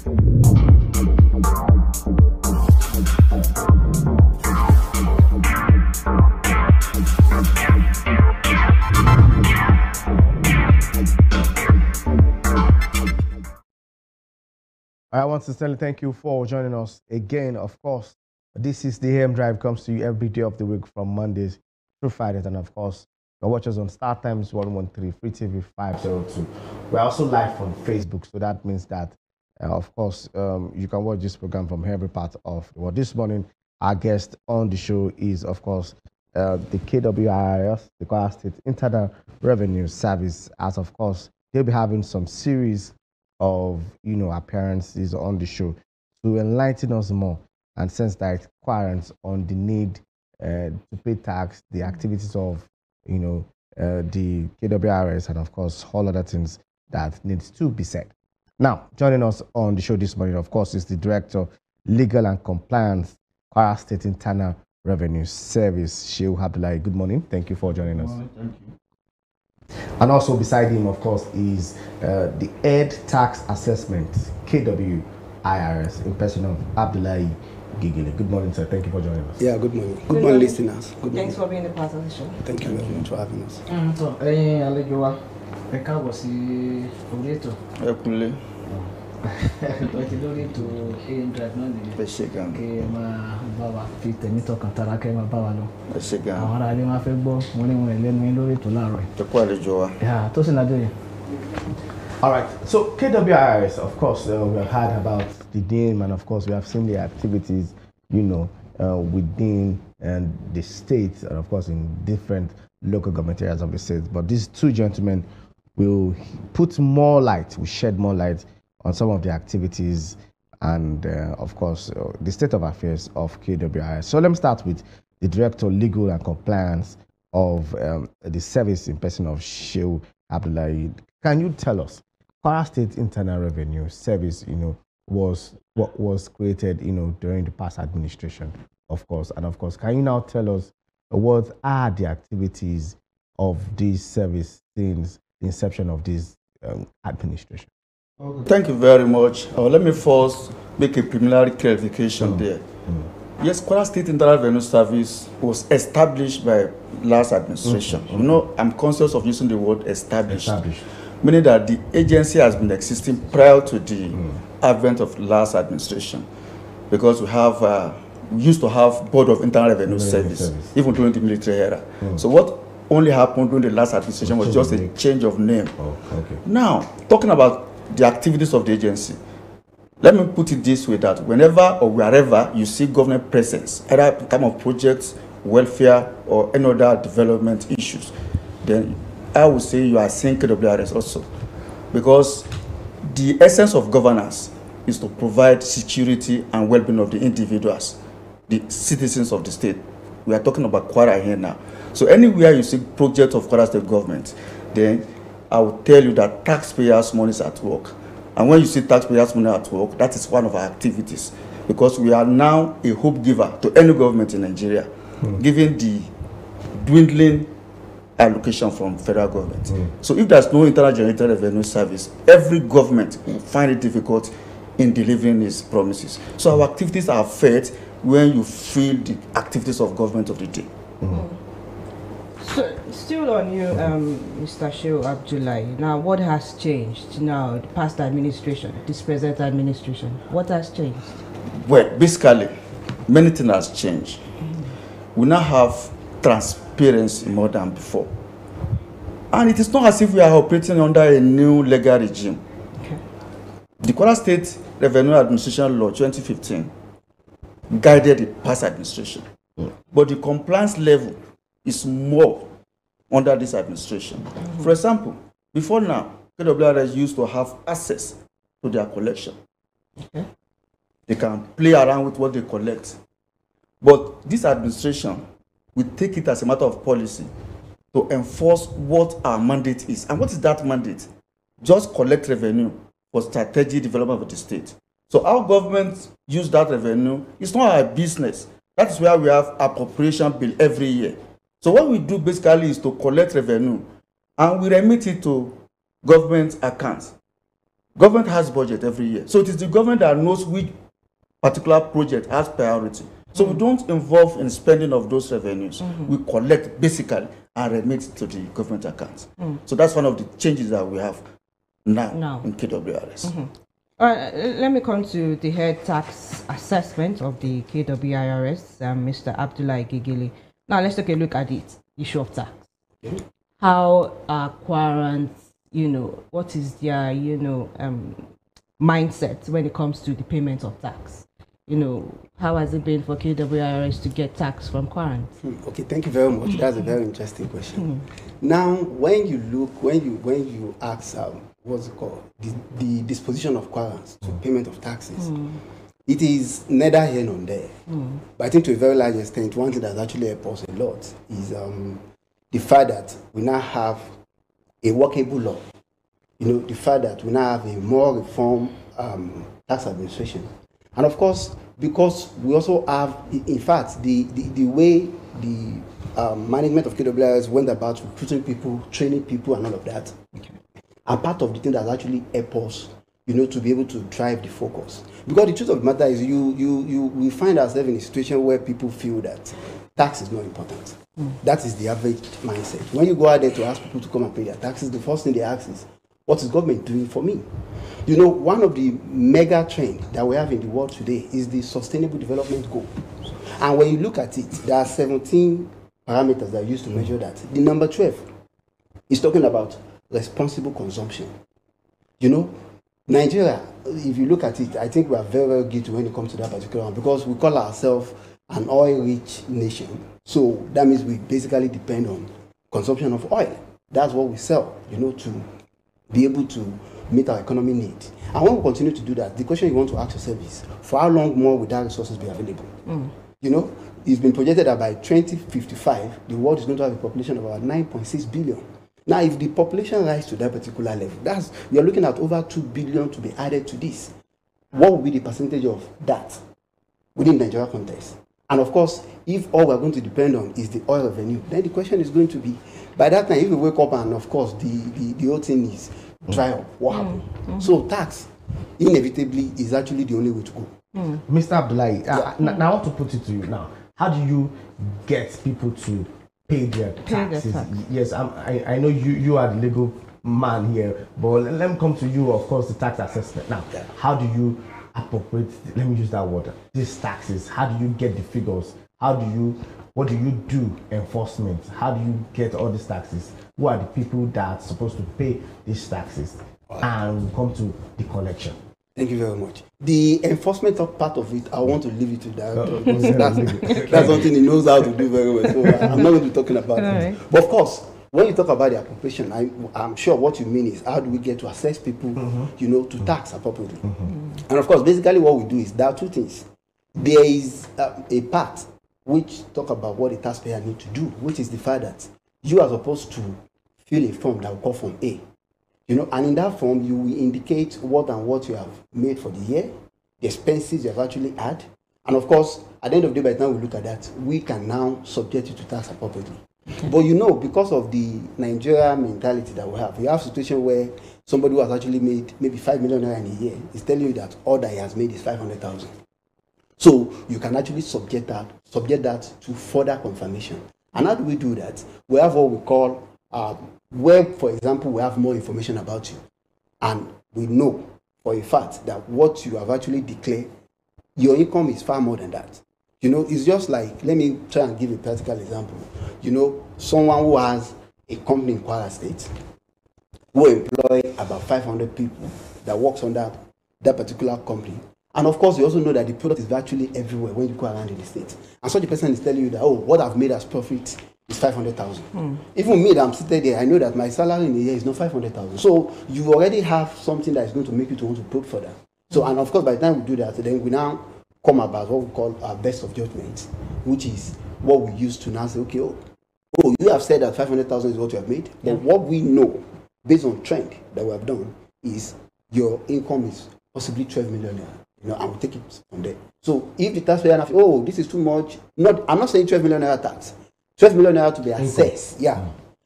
I want to sincerely thank you for joining us again. Of course, this is the AM Drive, comes to you every day of the week from Mondays through Fridays. And of course, you can watch us on Star Times 113, Free TV 502. We're also live on Facebook. So that means that, of course, you can watch this program from every part of the world. This morning, our guest on the show is, of course, the KW-IRS, the Kwara State Internal Revenue Service. As of course, they'll be having some series of appearances on the show to enlighten us more and sense direct inquiries on the need to pay tax, the activities of the KW-IRS, and of course all other things that needs to be said. Now, joining us on the show this morning, of course, is the Director, Legal and Compliance, Kwara State Internal Revenue Service, Shehu Abdullahi. Good morning. Thank you for joining us. Thank you. And also beside him, of course, is the Head Tax Assessment, KW-IRS, in person of Abdullahi Gigile. Good morning, sir. Thank you for joining us. Yeah, good morning. Good morning, listeners. Good Thanks morning. for being a part of the show. Thank you very much for having us. So, àlejò wa, ẹ káàbọ̀ sí orí ètò. Ẹ kúlé. Ìtọ́jú lórí ètò AM Drive náà nìyẹn. Ẹ ṣé gan. Kí ẹ máa bá wa fi tẹ̀mí tọkàn tara kẹ́ ẹ máa bá wa lọ. Ẹ ṣé gan. Àwọn ará ilé máa fẹ́ gbọ́ wọn ní wọn lẹ́nu yín lórí ètò láàárọ̀ yìí. Ẹ kú àlejò wa. Tó sì náà dé yẹn. All right. So KW-IRS, of course, we have heard about the name, and of course, we have seen the activities, within the state, and of course, in different local government areas of the state. But these two gentlemen will put more light, will shed more light on some of the activities and, of course, the state of affairs of KW-IRS. So let me start with the Director, Legal and Compliance of the service in person of Shehu Abdullahi. Can you tell us, Kwara State Internal Revenue Service, was what was created, during the past administration, of course. And of course, can you now tell us what are the activities of this service since the inception of this administration? Thank you very much. Let me first make a preliminary clarification there. Yes, Kwara State Internal Revenue Service was established by last administration. I'm conscious of using the word established. Meaning that the agency has been existing prior to the advent of last administration, because we used to have Board of Internal Revenue Service, even during the military era. So what only happened during the last administration was just a change of name. Now, talking about the activities of the agency, let me put it this way, that whenever or wherever you see government presence, either in terms of projects, welfare, or any other development issues, then I would say you are seeing KW-IRS also, because the essence of governance is to provide security and well-being of the individuals, the citizens of the state. We are talking about Kwara here now. So anywhere you see projects of Kwara state government, then I will tell you that taxpayers' money is at work. And when you see taxpayers' money at work, that is one of our activities, because we are now a hope giver to any government in Nigeria, given the dwindling allocation from federal government. So if there's no internal generated revenue service, every government will find it difficult in delivering its promises. So our activities are fed when you feel the activities of government of the day. So, still on you, Mr. Shehu Abdullahi. Now, what has changed now, the past administration, this present administration? What has changed? Well, basically, many things has changed. We now have transparency more than before. And it is not as if we are operating under a new legal regime. The Kwara State Revenue Administration Law 2015 guided the past administration. But the compliance level is more under this administration. For example, before now, KW-IRS used to have access to their collection. They can play around with what they collect. But this administration will take it as a matter of policy to enforce what our mandate is. And what is that mandate? Just collect revenue for strategic development of the state. So our government use that revenue. It's not our business. That is why we have appropriation bill every year. So what we do basically is to collect revenue and we remit it to government accounts. Government has budget every year. So it is the government that knows which particular project has priority. So we don't involve in spending of those revenues. We collect basically and remit to the government accounts. So that's one of the changes that we have now. In KW-IRS. Let me come to the head tax assessment of the KW-IRS, Mr. Abdullah Igigili. Now let's take a look at the issue of tax. How are Kwarans, what is their, mindset when it comes to the payment of tax? How has it been for KW-IRS to get tax from Kwarans? Okay, thank you very much. That's a very interesting question. Now, when you ask what's it called, the disposition of Kwarans to payment of taxes, it is neither here nor there. But I think to a very large extent, one thing that's actually helped us a lot is the fact that we now have a workable law. The fact that we now have a more reformed tax administration. And of course, because we also have, in fact, the way the management of KW-IRS went about recruiting people, training people, and all of that, are part of the thing that actually help us, to be able to drive the focus. Because the truth of the matter is, we find ourselves in a situation where people feel that tax is not important. That is the average mindset. When you go out there to ask people to come and pay their taxes, the first thing they ask is, what is government doing for me? One of the mega trends that we have in the world today is the Sustainable Development Goal. And when you look at it, there are 17 parameters that are used to measure that. The number 12 is talking about responsible consumption. Nigeria, if you look at it, I think we are very, very good when it comes to that particular one, because we call ourselves an oil-rich nation. So that means we basically depend on consumption of oil. That's what we sell, to be able to meet our economic needs. And when we continue to do that, the question you want to ask yourself is, for how long more will that resources be available? It's been projected that by 2055, the world is going to have a population of about 9.6 billion. Now, if the population rises to that particular level, you're looking at over 2 billion to be added to this. What will be the percentage of that within the Nigeria context? And of course, if all we're going to depend on is the oil revenue, then the question is going to be, by that time, if we wake up and of course the whole thing is dry up, what happened? So tax, inevitably, is actually the only way to go. Mr. Abdullahi, now I want to put it to you now. How do you get people to pay their taxes? Yes, I know you are the legal man here, but let me come to you, of course, the tax assessment. Now, how do you appropriate, let me use that word, these taxes? How do you get the figures? What do you do enforcement? How do you get all these taxes? Who are the people that are supposed to pay these taxes? And we'll come to the collection. Thank you very much. The enforcement part of it, I want to leave it to that. That's something he knows how to do very well. So I'm not going to be talking about it. But of course, when you talk about the appropriation, I'm sure what you mean is, how do we get to assess people, to tax appropriately? And of course, basically what we do is, there are two things. There is a part which talk about what the taxpayer need to do, which is the fact that you are supposed to fill a form that we call Form A. And in that form, you will indicate what you have made for the year, the expenses you have actually had. And of course, at the end of the day, by the time we look at that, we can now subject it to tax appropriately. But because of the Nigeria mentality that we have a situation where somebody who has actually made maybe 5 million naira in a year is telling you that all that he has made is 500,000. So you can actually subject that to further confirmation. And how do we do that? We have what we call where, for example, we have more information about you, and we know for a fact that what you have actually declared, your income is far more than that. It's just like, let me try and give a practical example. Someone who has a company in Kwara State, who employ about 500 people that works on that particular company. And of course, you also know that the product is virtually everywhere when you go around in the state. And such a person is telling you that, what I've made as profit is 500,000. Even me that I'm sitting there, I know that my salary in a year is not 500,000. So you already have something that is going to make you to want to probe further. So, and of course, by the time we do that, then we now come about what we call our best of judgment, which is what we use to now say, okay, you have said that 500,000 is what you have made, but what we know, based on trend that we have done, is your income is possibly 12 million naira. And we'll take it from there. So if the taxpayer now, this is too much, I'm not saying 12 million naira tax, 12 million naira to be assessed.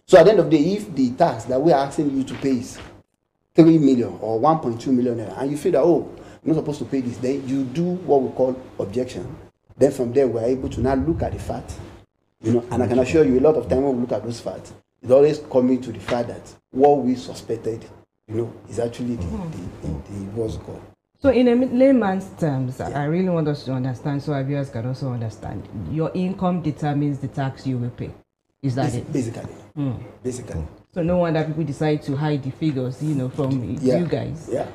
So at the end of the day, if the tax that we are asking you to pay is 3 million or 1.2 million naira, and you feel that, oh, you're not supposed to pay this, then you do what we call objection. Then from there, we're able to now look at the fact, and I can assure you, a lot of time when we look at those facts, it's always coming to the fact that what we suspected, is actually the what's it called. So in a layman's terms, I really want us to understand, so our viewers can also understand. Your income determines the tax you will pay. Is that it? Basically. Basically. So no wonder people decide to hide the figures, from you guys. Yeah.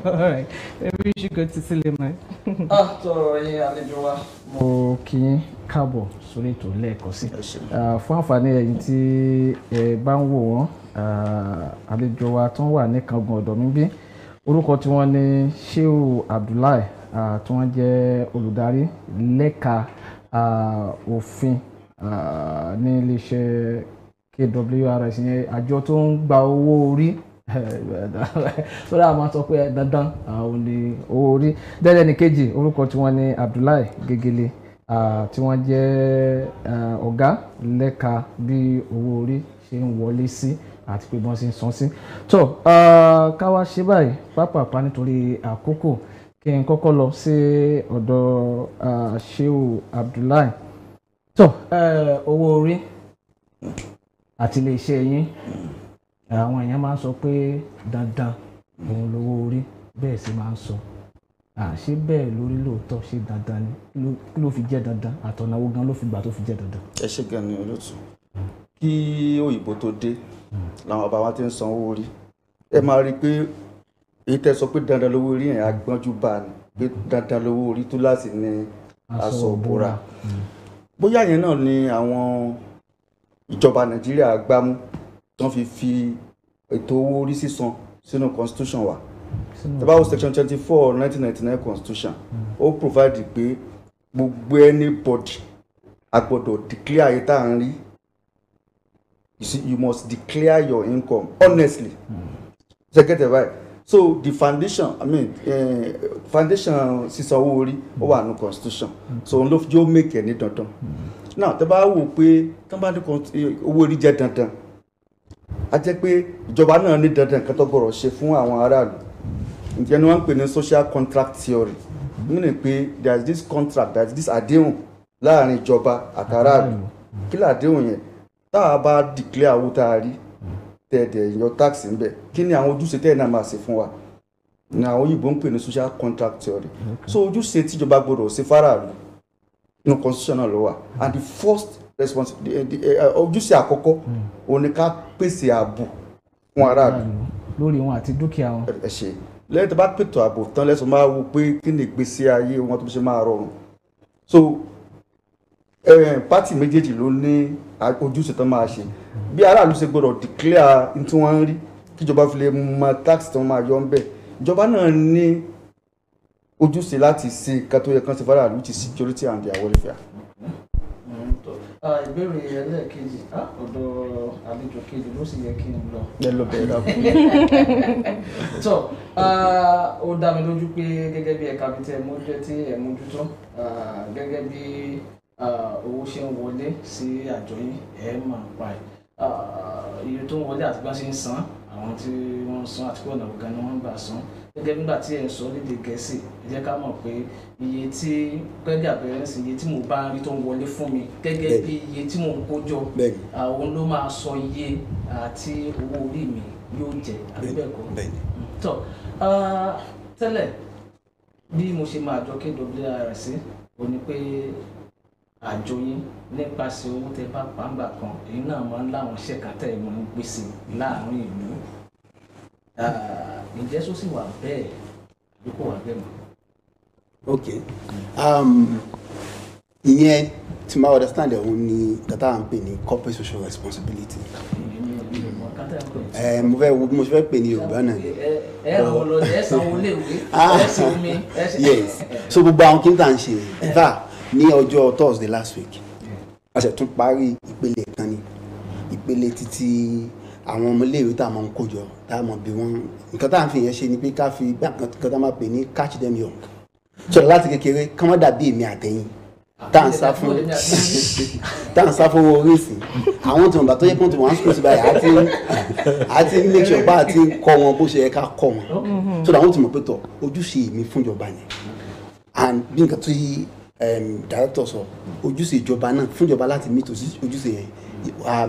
All right. Maybe we should go to Suleiman. Tọrọ yín àlejò wa. Mo kí yín káàbọ̀ sórí ètò lẹ́ẹ̀kan sí. Fún àǹfààní ẹ̀yin tí ẹ bá ń wò wọ́n, àlejò wa tó ń wà ní Kangun ọ̀dọ̀ mi bí. Orúkọ tí wọ́n ní Shehu Abdullahi, tí wọ́n jẹ́ olùdarí lẹ́ka òfin ní iléeṣẹ́ KW-IRS, yẹn àjọ tó ń gba owó orí. So that máa sọ pé dandan àwọn ní owó orí. Dẹ́rẹ́ ní kejì, orúkọ tí wọ́n ní Abdullahi Gegele, tí wọ́n jẹ́ ọ̀gá lẹ́ka bí owó orí ṣe ń wọlé sí àti pé wọ́n ṣe ń san sí. tó ká wá ṣe báyìí pápápá nítorí àkókò, kí n kọ́kọ́ lọ sí ọ̀dọ̀ Shehu Abdullahi. Owó orí àti iléeṣẹ́ yín, àwọn èèyàn máa ń sọ pé dandan òun lówó orí, bẹ́ẹ̀ sì máa ń sọ. Ṣé bẹ́ẹ̀ lórí lóòótọ́, ṣé dandan ni? Kí ló fi jẹ́ dandan? Àtọ̀nàwó gan ló fi gbà tó fi jẹ́ dandan? Ẹ ṣé gan ni olóòtú. Kí òyìnbó tó dé làwọn bàbá wa ti ń san owó orí. Ẹ máa rí i pé èyí tẹ́ sọ pé dandan lówó orí yẹn agbọ́njú bá ni, pé dandan lówó orí tó láti ní aṣọ òbúra. Bóyá yẹn náà ni àwọn ìjọba Nàìjíríà gbámú tó fi ètò owó orí sísan sínú constitution wa. About section 24 1999 constitution, ó provide pé gbogbo anybody a gbọ́dọ̀ declare ayé tá à ń rí. You must declare your income honestly. So get it right. So the foundation, foundation sísan owó orí ó wà ní constitution. So òun ló fi jó make ní dandan. Now tẹ́ bá wò pé tán bá ní owó orí jẹ́ dandan, a jẹ́ pé ìjọba náà ní dandan kan tó gbọ́dọ̀ ṣe fún àwọn aráàlú. Ǹjẹ́ ni wọ́n ń pè ní social contract theory. Meaning pé there is this contract, there is this àdéhùn láàrin ìjọba àtàràlú. Kí làdéhùn yẹn? Tá a bá declare owó tá a rí, tẹ̀ẹ̀dẹ̀ yan tax ń bẹ̀, kí ni àwọn ojúṣe tẹ́ẹ̀ náà máa ṣe fún wa? Ní àwọn òyìnbó ń pè ní social contract theory. So ojúṣe tíjọba gbọ́dọ̀ ṣe fáráàlú nínú constitution náà ló wà. And the first ojúṣe àkọ́kọ́ òun ni ká pèsè ààbò fún aráàlú lórí wọn àti dúkìá wọn. Ẹ ṣé. Lẹ́yìn tó bá pètò ààbò tán lẹ́sùn máa wo pé kí ni ìgbésí ayé wọn tó ṣe máa rọrùn. So pátì méjèèjì ló ní ojúṣe tán máa ṣe. Bí aráàlú ṣe gbọ́dọ̀ declare ní tí wọ́n ń rí, kíjọba fi lè mọ tax tí wọ́n máa yọ ń bẹ̀. Ìjọba náà ní ojúṣe láti ṣe nǹkan tó yẹ kán ṣe fáráàlú, which is security and their welfare. Ìbéèrè ẹlẹ́ẹ̀kejì, ọ̀dọ̀ àlejò kejì ló sì yẹ kí n lọ. Ẹ lọ bẹ̀rẹ̀ dàbọ̀. Ó dá mi lójú pé gẹ́gẹ́ bí ẹ̀ka bíi tí ẹ mójútó, gẹ́gẹ́ bí owó ṣe ń wọlé sí àjọ yìí, ẹ máa pa ẹ̀. Iye tó ń wọlé àti bá ṣe ń san, àwọn tí wọ́n ń san àti pé ọ̀nà ọ̀gá ni wọ́n ń gbà san. Gẹ́gẹ́ nígbà tí ẹ ń sọ lédè Gẹ̀ẹ́sì, ẹ jẹ́ ká mọ̀ pé iye tí gẹ́gẹ́ àpẹẹrẹ sí iye tí mo bá ń rí tó ń wọlé fún mi gẹ́gẹ́ bí iye tí mo ń kó jọ, àwọn ló máa sọ iye àti owó orí mi yóò jẹ àbí bẹ́ẹ̀ kọ́. Tẹ́lẹ̀ bí mo ṣe máa jọ KW-IRS ó ní pé àjọ yín nípasẹ̀ owó tẹ́ bá pàǹgbà kan, èyí náà máa ń láwọn iṣẹ́ kan tẹ́ ẹ máa ń gbèsè láàárín ìlú. Ǹjẹ́ sọ sì wà bẹ́ẹ̀ àbí kò wà bẹ́ẹ̀ mọ́? Okay. Ìyẹn tí máa understand ẹ̀ òun ni kàtà à ń pè ní corporate social responsibility. Mo fẹ́ pè ní Yorùbá náà. Yes. So gbogbo àwọn kí n tà ń ṣe ẹ̀fà ní ọjọ́ Thursday last week, a ṣe tún parí ìpele kan ní ìpele títí àwọn ọmọléèwé tá a máa ń kójọ tá a máa bí wọn. Nǹkan tá à ń fi yẹn ṣe ni pé ká fi nǹkan tá a máa pè ní catch them young. So láti kékeré ká má dàbí èmi àtẹ̀yìn tá à ń sá fún owó orí ìsìn àwọn tí wọn bá tó yẹ kó tí wọn á sùn sí báyìí àti make sure bá àti kọ́ wọn bó ṣe yẹ ká kọ́ wọn so that wọn ti mọ̀ pé tọ̀ ojúṣe mi fún ìjọba ni and bí nǹkan tí director sọ ojúṣe ìjọba náà fún ìjọba láti meet ojúṣe yẹn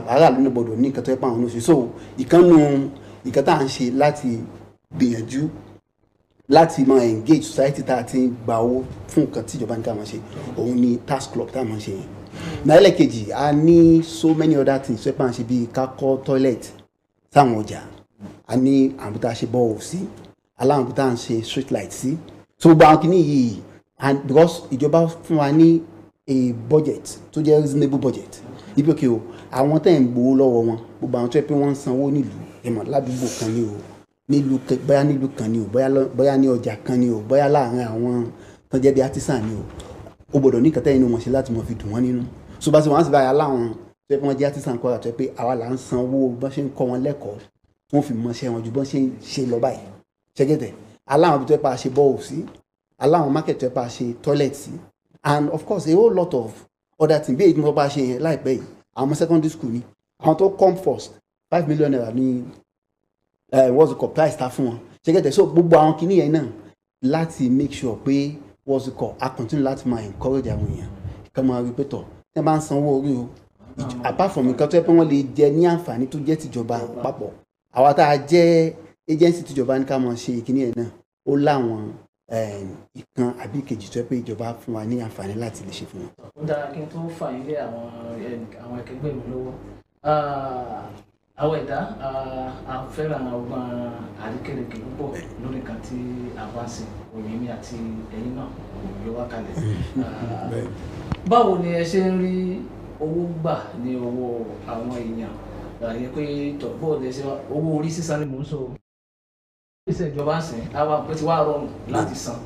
aráàlú ní gbọ́dọ̀ ní nǹkan tó yẹ pé àwọn oṣù so ìkànnù nǹkan tá à ń ṣe láti gbìyànjú láti máa engage society tá a ti ń gba owó fún nǹkan tí ìjọba ní ká máa ṣe òun ni tax club tá a máa ṣe yẹn náà ẹlẹ́kejì a ní so many other things tó yẹ pé à ń ṣe bíi ká kọ́ toilet sáwọn ọjà a ní àwọn tá a ṣe bọ́ọ̀ sí aláwọn tá a ń ṣe street light sí so gbogbo àwọn kìíní yìí and because ìjọba fún wa ní a budget tó jẹ́ reasonable budget ibi òkè o àwọn tẹ̀ ń gbowó lọ́wọ́ wọn gbogbo àwọn tó yẹ pé wọ́n ń sanwó nílùú ẹ̀mọ̀ ládùúgbò kan ní o nílùú bóyá nílùú kan ní o bóyá ní ọjà kan ní o bóyá láàrin àwọn tó jẹ́ bí artisan ní o gbọ́dọ̀ ní kẹtẹ́ inú wọn ṣe láti mọ̀ fi dùn wọ́n nínú so bá ṣe wọ́n á sì báyà láwọn tó yẹ pé wọ́n jẹ́ artisan Kwara tó yẹ pé àwa là ń sanwó bọ́n ṣe ń kọ́ wọn lẹ́kọ̀ọ́ wọ́n fi mọṣẹ́ wọn ju bọ́n ṣe ń ṣe lọ báyìí ṣẹ́gẹ́tẹ̀ aláwọn tó yẹ pé a ṣe bọ́ọ̀ sí aláwọn market tó yẹ pé a ṣe toilet sí and of course a whole lot of other things bí èyí tí mo bá ṣe yẹn láìpẹ́ yìí àwọn secondary school ni àwọn tó come first 5 million naira ní what's it called price ta fún wọn ṣẹ́gẹ́tẹ̀ so gbogbo àwọn kìíní yẹn náà láti make sure pé what's it called a continue láti máa encourage àwọn èèyàn kí wọ́n máa rí pé tọ̀ tí wọ́n bá ń sanwó orí o apart from nǹkan tó yẹ pé wọ́n lè jẹ ní àǹfààní tó jẹ́ tìjọba papọ̀ àwa tá a jẹ́ agency tìjọba ní ká máa ṣe ìkíní yẹn náà ó láwọn ìkan àbí ìkejì tó yẹ pé ìjọba fún wa ní àǹfààní láti lè ṣe fún wọn. ó dára kí n tó fà yín lé àwọn akẹgbẹ́ mi lọ́wọ́ àwọn ẹ̀dá àfẹ́ràn ọgbọ́n àríkèrèkè púpọ̀ lórí kan tí a bá ń sìn òyìnbí àti ẹ̀yin náà kò yọ wá kalẹ̀. báwo ni ẹ ṣe ń rí owó gbà ní owó àwọn èèyàn àyè pé tọ̀gbọ́ ọ̀dẹ ṣe owó orí sísan ni mò ń sọ òṣìṣẹ́ ìjọba ń sìn àwọn àpótí wa rọrùn láti san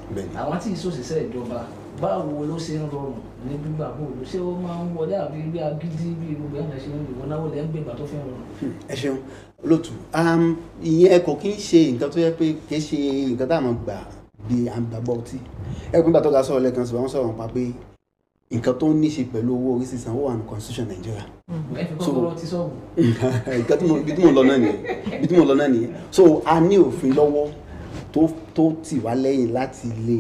àwọn tí ìṣòṣìṣẹ́ ìjọba báwo ló ṣe ń rọrùn ní gbígbà bóòlù ṣé ó máa ń wọlé àbí bí agídí bí gbogbo ẹ̀ ṣe ń lò wọ́n náwó lẹ́ ń gbégbà tó fi ń rọrùn. ẹ ṣeun olóòtú ìyẹn kò kí ń ṣe nǹkan tó yẹ pé kì í ṣe nǹkan tá a máa gbà bí à ń gbàgbọ́ ọtí ẹgbẹ́ nígbà tó ga sọ̀rọ̀ lẹ́ẹ̀kan sí wọ́n sọ̀rọ̀ nípa pé nǹkan tó ní ṣe pẹ̀lú owó orí sísan ó wà ní constitution Nàìjíríà. ẹ fi kọ́kọ́rọ́ ti sọ̀rọ̀. ibi tí mo lọ náà nìyẹn so a ní òfin lọ́wọ́ tó tì wá lẹ́yìn láti lè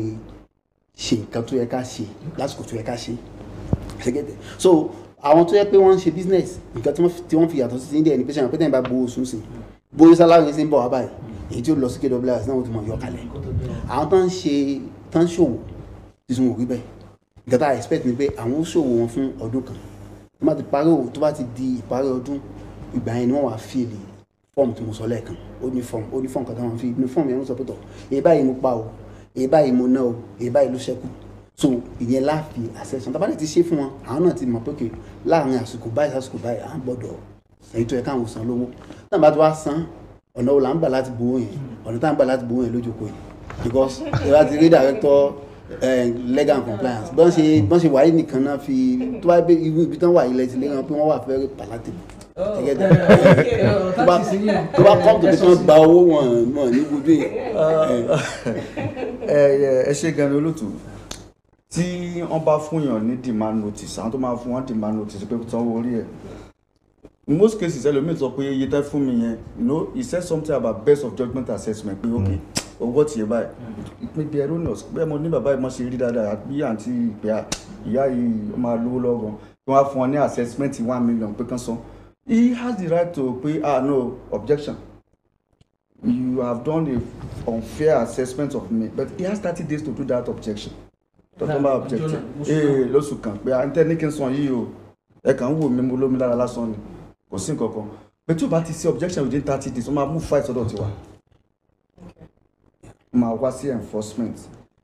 ṣe nǹkan tó yẹ ká ṣe lásìkò tó yẹ ká ṣe ṣẹ́gẹ́tẹ̀ so àwọn tó yẹ pé wọ́n ń ṣe business nǹkan tí wọ́n fi yàtọ̀ sí India ní pé ṣe tẹ́yìn bá gbowó oṣù sí gbowó sálárì sí ń bọ̀ wá báyìí èyí tí ó lọ sí KW-IRS náà wọ́n ti mọ̀ yọ kalẹ̀ àwọn tó ń ṣòwò tuntun ò rí bẹ́ẹ̀ nǹkan tá a expect ni pé àwọn ó ṣòwò wọn fún ọdún kan tó bá ti di ìparí ọdún ìgbà yẹn ni wọ́n wá fíìlì fọ́ọ̀mù tí mo sọ lẹ́ẹ̀kan ó ní fọ́ọ̀mù kan tó wọ́n fi ní fọ́ọ̀mù yẹn wọ́n sọ pé tọ̀ èyí báyìí mo pa o èyí báyìí mo ná o èyí báyìí ló ṣẹ́kù so ìyẹn láàfin àṣẹṣan tábàlẹ̀ ti ṣe fún wọn àwọn náà ti mọ̀ pé láàrin àsìkò báyìí à ń gbọ́dọ̀ èyí tó yẹ káwọn san lówó náà bá ti wá san ọ̀nà wo là ń gbà láti gbowó yẹn ọ̀nà tá à ń gbà láti gbowó yẹn lójókòó yìí because ìwà ti rí director legal and compliance bọ́n ṣe wáyé nìkan náà fi tó bá gbé irú ibi tán wà ilẹ̀ ti lé wọn pé wọ́n wà very palatable tó bá kọ́ tó bí wọ́n gba owó wọn ní gbogbo yẹn. ẹ ṣe gan-an olóòtú tí wọ́n bá fún yàn ní demand notice àwọn tó máa fún wọn demand notice pé kò sanwó orí ẹ̀ in most cases ẹlòmíì sọ pé iye tẹ́ fún mi yẹn he said something about best of judgment assessment pé ok owó tiẹ̀ báyìí maybe erroneous bẹ́ẹ̀ mo ní bàbá yìí mo ṣe rí dáadáa bí àǹtí ìpè ìyá yìí máa lówó lọ́gàn tí wọ́n á fún wọn ní assessment 1 million pé kán san he has the right to pay no objection you have done a unfair assessment of me but he has 30 days to do that objection tọ́tọ́ bá objective lóṣù kan pé à ń tẹ́ ní kí n san yìí o ẹ kàn ń wò mí mo lómi lára lásán ni kò sí nǹkan kan but tí o bá ti ṣe objection within 30 days wọ́n máa mú fight sọ́dọ̀ tiwa máa wá sí enforcement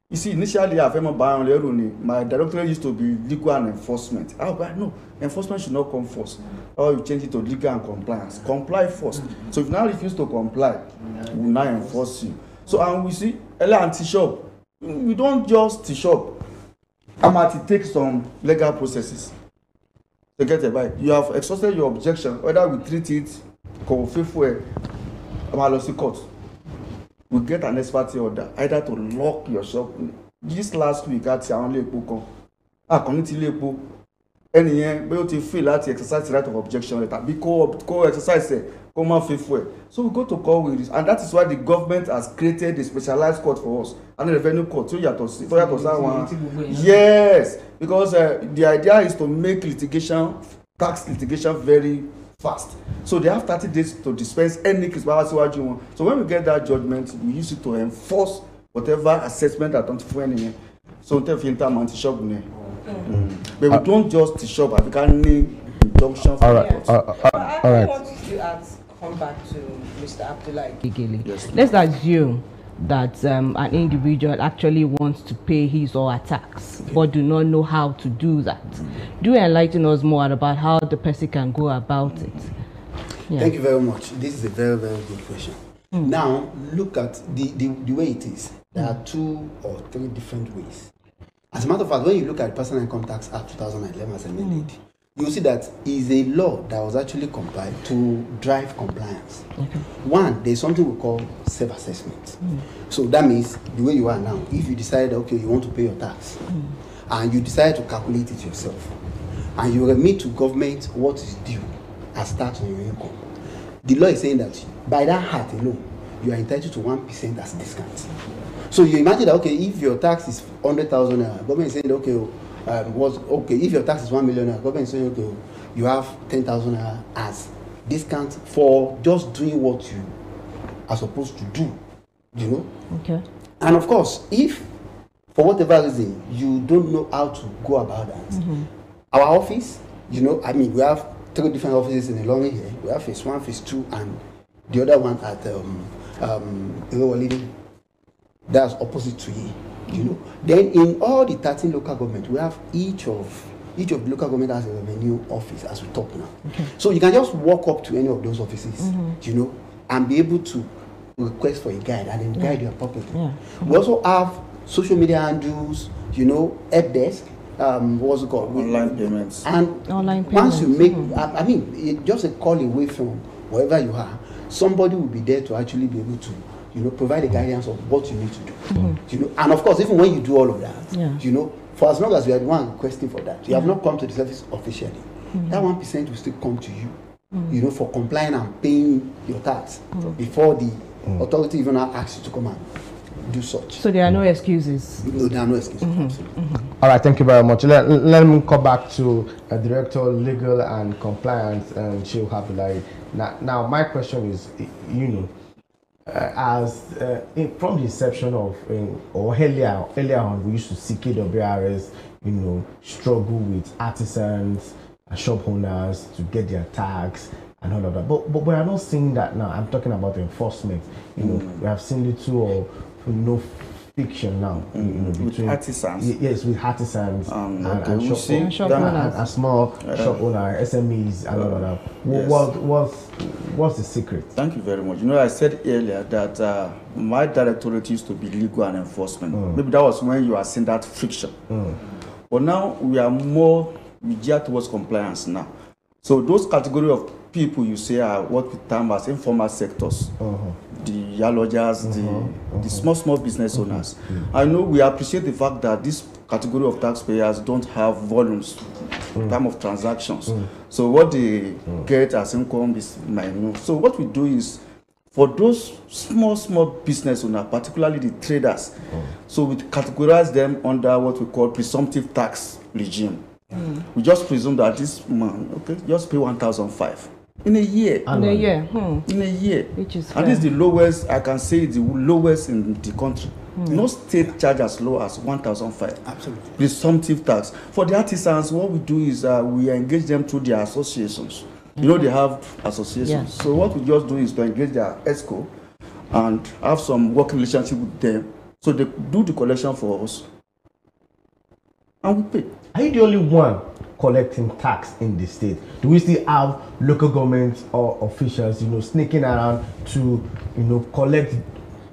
you see initially àfẹ́mọ́ bá àwọn lẹ́rù ni my directorate used to be legal and enforcement no enforcement should not come first or you change it to legal and compliance comply first so if you now refuse to comply we will now enforce you so and we see ẹlẹ́ and t-shop we don't just t-shop to take some legal processes to get it right. You have exhausted your objection, whether we treat it faithful court. We get an expert order either to lock your shop. This last week at Tianle Poko, community lepo ẹnìyẹn bí ó ti free láti exercise the right of objection rẹ̀ tàbí kó exercise ẹ̀ kó má fi fún ẹ̀. So we go to court with this, and that is why the government has created a specialized court for us, and a revenue court tó yàtọ̀ sí àwọn. Yes, because the idea is to make tax litigation very fast. So they have 30 days to dispense any case bá wá síwájú wọn. So when we get that judgment, we use it to enforce whatever assessment that don't fún ẹnìyẹn. So n tẹ́ fi interment shop ni. But we don't just shop, we can need injunction for it. All right. I want to come back to Mr. Abdullahi Gigili. Yes, let's assume that an individual actually wants to pay his or her tax, but do not know how to do that. Do enlighten us more about how the person can go about it. Yeah. Thank you very much. This is a very, very good question. Now, look at the way it is. There are 2 or 3 different ways. As a matter of fact, when you look at the Personal Income Tax Act 2011 as amended, you'll see that is a law that was actually compiled to drive compliance. Okay. One, there's something we call self-assessment. So that means the way you are now, if you decide, okay, you want to pay your tax, and you decide to calculate it yourself, and you remit to government what is due as tax on your income, the law is saying that by that heart alone, you are entitled to 1% as discount. So you imagine that, okay, if your tax is 100,000 naira, government is saying, okay, if your tax is 1 million naira, government is saying, okay, you have 10,000 naira as discount for just doing what you are supposed to do, you know? Okay. And of course, if for whatever reason you don't know how to go about that, our office, you know, I mean, we have 3 different offices in Ilorin here. We have phase 1, phase 2, and the other one at Irewolide. That's opposite to you, you know. Then in all the 13 local government, we have each of the local government has a revenue office as we talk now. Okay. So you can just walk up to any of those offices, you know, and be able to request for a guide and then guide you appropriately. Yeah. We also have social media handles, you know, help desk, what's it called? Online payments. And online payments. Once you make, I mean, just a call away from wherever you are, somebody will be there to actually be able to, you know, provide the guidance of what you need to do. You know, and of course, even when you do all of that, you know, for as long as you are the one requesting for that, you have not come to the service officially, that 1% will still come to you, you know, for complying and paying your tax before the authority even asks you to come and do such. So there are no excuses? No, there are no excuses. All right, thank you very much. Let me come back to Director Legal and Compliance, Sheikh Abdullahi. Now, my question is, you know, from the inception of or earlier on, we used to see KW-IRS, you know, struggle with artisans and shop owners to get their tax and all of that. But we are not seeing that now. I'm talking about enforcement. You know, we have seen little or no fiction now. You know, between with artisans. Yes, with artisans and shop owners, and small shop owners, SMEs, and all of that. What's the secret? Thank you very much. You know, I said earlier that my directorate used to be legal and enforcement. Maybe that was when you are seeing that friction. But now we gear towards compliance now. So those category of people you say are what we term as informal sectors, the yalojers, the small business owners. I know we appreciate the fact that this category of taxpayers don't have volumes in terms of transactions. So what they get as income is minute. So what we do is, for those small business owners, particularly the traders, so we categorize them under what we call presumptive tax regime. We just presume that this man, okay, just pay 1,005 in a year. In a year. In a year. Which is and this is the lowest, I can say, the lowest in the country. No state charge as low as 1,005. Absolutely. Presumptive tax. For the artisans, what we do is we engage them through their associations. You know, they have associations. Yes. So what we just do is to engage their ESCO and have some working relationship with them. So they do the collection for us and we pay. Are you the only one collecting tax in the state? Do we still have local government or officials, you know, sneaking around to, you know, collect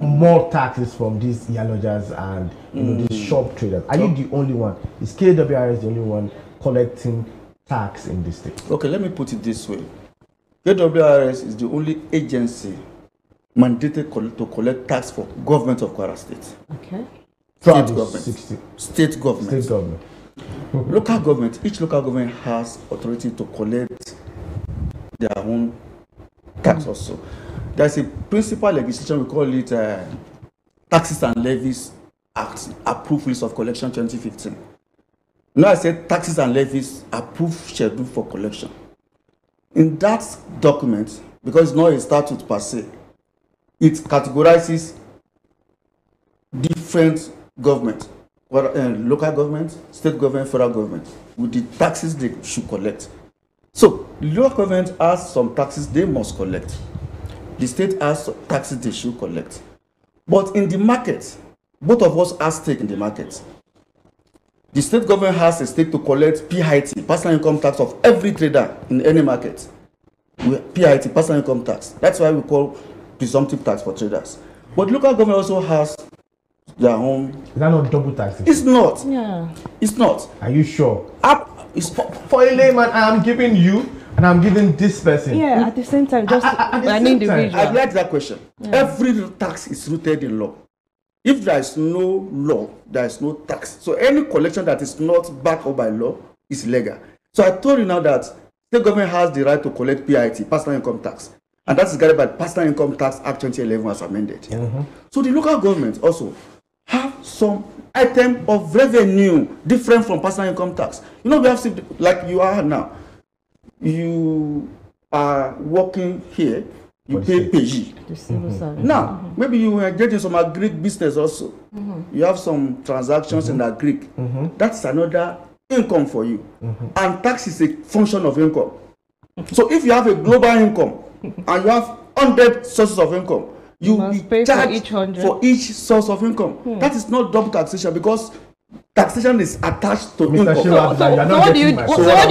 more taxes from these yalojers and, you know, these shop traders? Are you the only one? Is KW-IRS the only one collecting tax in the state? Okay, let me put it this way. KW-IRS is the only agency mandated to collect tax for government of Kwara State. Okay. State government. State government. State government. Local government, each local government has authority to collect their own tax also. There's a principal legislation, we call it Taxes and Levies Act, Approved List of Collection 2015. Now I said Taxes and Levies Approved Schedule for Collection. In that document, because it's not a statute per se, it categorizes different government, local government, state government, federal government, with the taxes they should collect. So, local government has some taxes they must collect. The state has some taxes they should collect. But in the market, both of us have stake in the market. The state government has a stake to collect PIT, personal income tax of every trader in any market. PIT, personal income tax. That's why we call presumptive tax for traders. But local government also has their own. Is that not double tax? It's not. Yeah. It's not. Are you sure? It's For a layman, I'm giving you and I'm giving this person. Yeah, at the same time, just an individual. I like that question. Yeah. Every tax is rooted in law. If there is no law, there is no tax. So any collection that is not backed up by law is illegal. So I told you now that state government has the right to collect PIT, personal income tax. And that is guided by Personal Income Tax Act 2011 as amended. So the local government also have some item of revenue different from personal income tax. You know, we have seen, like you are now. You are working here, you pay PG. Now, maybe you are getting some agric business also. You have some transactions in agric. That's another income for you. And tax is a function of income. So if you have a global income and you have 100 sources of income, you will be charged for each source of income. That is not double taxation because taxation is attached to income. So what do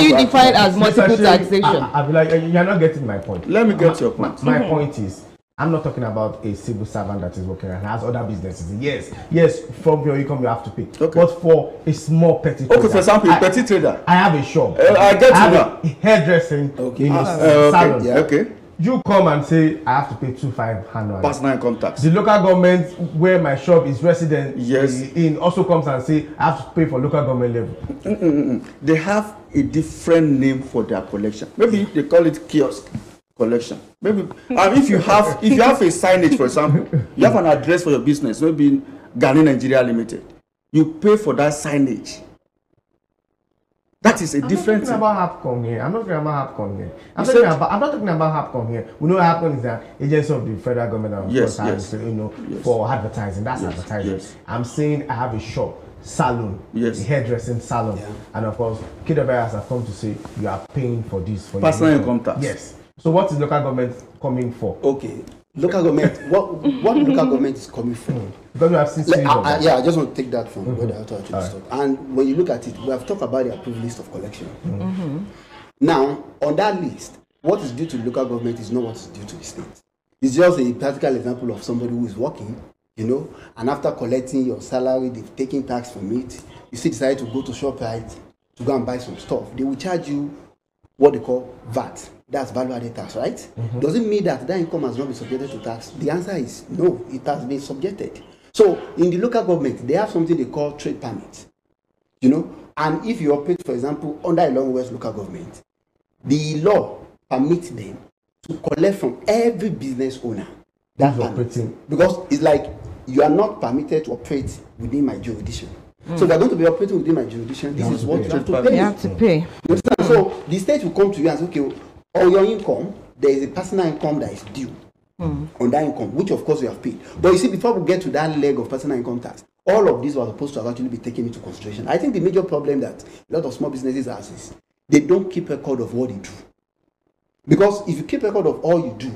you define as multiple taxation? I'll be like, you're not getting my point. Let me get your point. My point is, I'm not talking about a civil servant that is working and has other businesses. Yes, from your income you have to pay. Okay. But for a small petty trader. Okay, for example, a petty trader. I have a shop. I get you now. Hairdressing. Okay. Salon. Yeah. Okay. You come and say, I have to pay 2,500 annually. Personal income tax. The local government where my shop is resident yes. in also comes and say, I have to pay for local government level. They have a different name for their collection. Maybe they call it kiosk collection. Maybe if you have a signage, for example, you have an address for your business, maybe Ghana Nigeria Limited. You pay for that signage. That is a different thing. I'm not talking about HAPCOM here. I'm not talking about HAPCOM here. I'm not talking about HAPCOM here. We know HAPCOM is the agency of the federal government for advertising. That's advertising. Yes. I'm saying I have a shop, salon, a hairdressing salon, and of course, KW-IRS have come to say you are paying for this for personal income tax. Yes. So what is local government coming for? Okay. Local government, what local government is coming from? Because we have seen I just want to take that from where the author actually stopped. And when you look at it, we have talked about the approved list of collection. Now, on that list, what is due to local government is not what is due to the state. It's just a practical example of somebody who is working, and after collecting your salary, they've taken tax from it. You still decide to go to ShopRite to go and buy some stuff. They will charge you what they call VAT. That's value-added tax, right? Does it mean that income has not been subjected to tax? The answer is no, it has been subjected. So in the local government, they have something they call trade permit, and if you operate, for example, under a Long West local government, the law permits them to collect from every business owner that permit. Because it's like you are not permitted to operate within my jurisdiction. So they're going to be operating within my jurisdiction. This is what you have to pay. You have to pay. So the state will come to you and say, okay, on your income, there is a personal income that is due on that income, which of course you have paid. But you see, before we get to that leg of personal income tax, all of these were supposed to have actually be taken into consideration. I think the major problem that a lot of small businesses have is they don't keep record of what they do. Because if you keep record of all you do,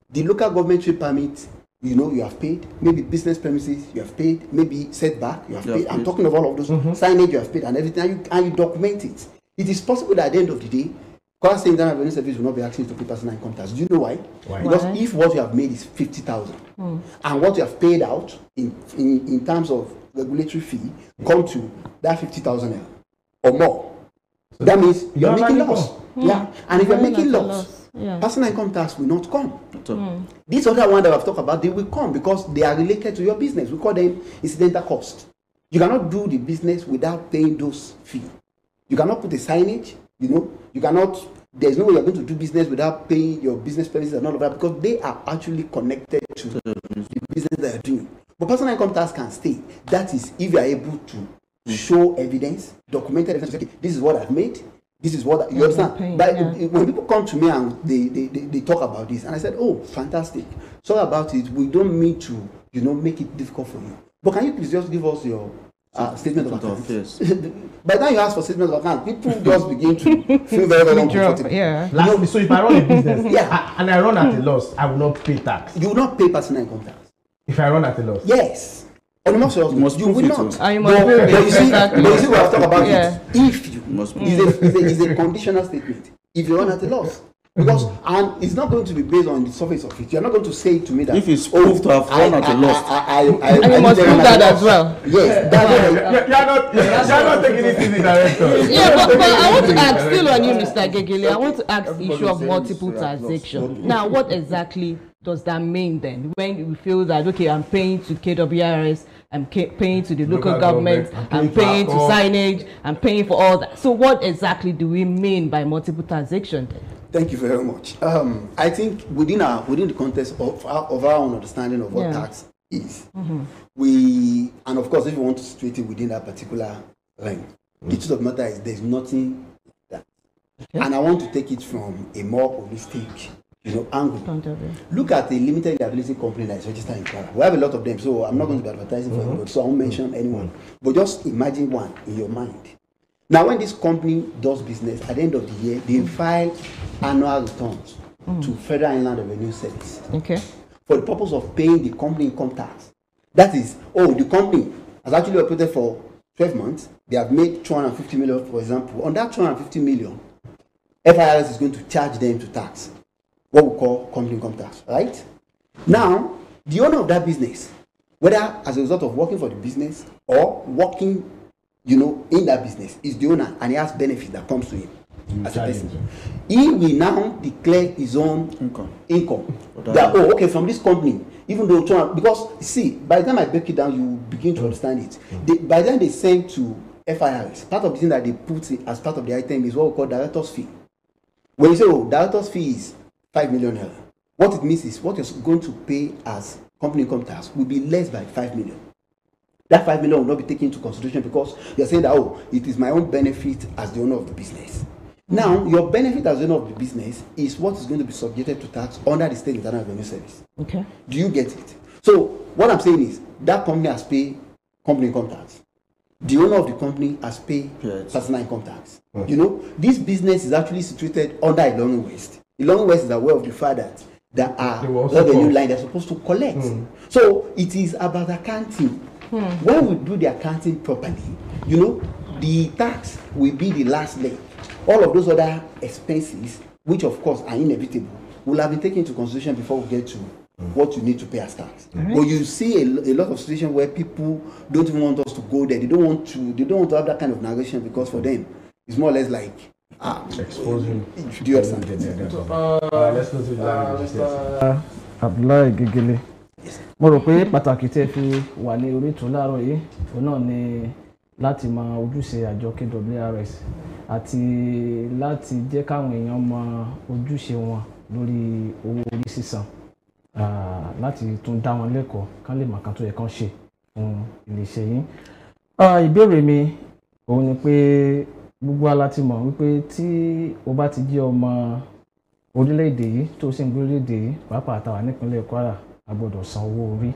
the local government trade permit, you have paid, maybe business premises, you have paid, maybe setback, you have paid. I'm talking of all of those signage you have paid and everything, and you document it. It is possible that at the end of the day, Kwara State Internal Revenue Service will not be asking you to pay personal income tax. Do you know why? Because if what you have made is 50,000 and what you have paid out in terms of regulatory fee come to that 50,000 or more, so that means you're making loss. And if you're making loss, personal income tax will not come. These other ones that I've talked about, they will come because they are related to your business. We call them incidental costs. You cannot do the business without paying those fees. You cannot put a signage, you know, you cannot, there's no way you're going to do business without paying your business premises and all of that, because they are actually connected to the business that you're doing. But personal income tax can stay. That is, if you are able to show evidence, documented evidence, okay, this is what I've made, this is what you understand. But when people come to me and they talk about this, and I said, oh, fantastic. So about it, we don't mean to, you know, make it difficult for you. But can you please just give us your statement of account? Yes. By the time you ask for statement of account, people just begin to feel very, very uncomfortable. Yeah. Lastly, so if I run a business and I run at a loss, I will not pay tax. You will not pay personal income tax. If I run at a loss? Yes. You will not. You will not. And you must but you see, we have talked about it. If you must is a conditional statement. If you run at a loss. Because and it's not going to be based on the surface of it. You're not going to say to me that if it's proved to have run at a loss, and you must prove that as well. Yes, you're not taking it easy, director. Yeah, but I want to ask still on you, Mr. Gegele. I want to ask the issue of multiple taxation. Now, what exactly does that mean then? When you feel that okay, I'm paying to KW-IRS, I'm paying to the local government, I'm paying to signage, I'm paying for all that. So, what exactly do we mean by multiple taxation then? Thank you very much. I think within the context of our own understanding of what tax is, we, and of course, if you want to situate it within that particular line, the truth of the matter is there's nothing like that. Okay. And I want to take it from a more holistic, you know, angle. Look at the limited liability company that is registered in Kwara. We have a lot of them, so I'm not going to be advertising for everybody, so I won't mention anyone. But just imagine one in your mind. Now, when this company does business, at the end of the year, they file annual returns to Federal Inland Revenue Service. Okay. For the purpose of paying the company income tax. That is, the company has actually operated for 12 months. They have made 250 million, for example. On that 250 million, FIRS is going to charge them to tax, what we call company income tax, right? Now, the owner of that business, whether as a result of working for the business or working, you know, in that business, is the owner and he has benefit that comes to him as a person. He will now declare his own income. That, okay, from this company, even though, because see, by the time I break it down, you begin to understand it. By the time they send to FIRS, part of the thing that they put as part of the item is what we call director's fee. When you say, director's fee is 5 million naira, what it means is what you're going to pay as company income tax will be less by 5 million. That 5 million will not be taken into consideration because you're saying that, it is my own benefit as the owner of the business. Now, your benefit as the owner of the business is what is going to be subjected to tax under the State Internal Revenue Service. Okay. Do you get it? So, what I'm saying is that company has paid company income tax. The owner of the company has paid personal income tax. You know, this business is actually situated under Ilorin West. Ilorin West is aware of the fact that there are revenue line they're supposed to collect. So, it is about accounting. When we do the accounting properly, you know, the tax will be the last leg. All of those other expenses, which of course are inevitable, will have been taken into consideration before we get to what you need to pay as tax. But you see a lot of situations where people don't even want us to go there. They don't want to have that kind of narration because for them, it's more or less like exposing. Do you understand? Let's go to Abdullahi Gegele. Mo rò pé pàtàkì tí ẹ fi wà ní orí ètò láàárọ̀ yìí òun náà ni láti mọ ojúṣe àjọ KW-IRS àti láti jẹ́ káwọn èèyàn mọ ojúṣe wọn lórí owó orí sísan láti tún dá wọn lẹ́kọ̀ọ́ kán lè mọ̀ kan tó yẹ kán ṣe fún iléeṣẹ́ yín. Ìbéèrè mi òun ni pé gbogbo aláti mọ̀ wípé tí o bá ti jẹ́ ọmọ orílẹ̀-èdè yìí tó sì ń gbé orílẹ̀-èdè yìí pàápàá àtàwà nípínlẹ̀ Kwara a gbọ́dọ̀ san owó orí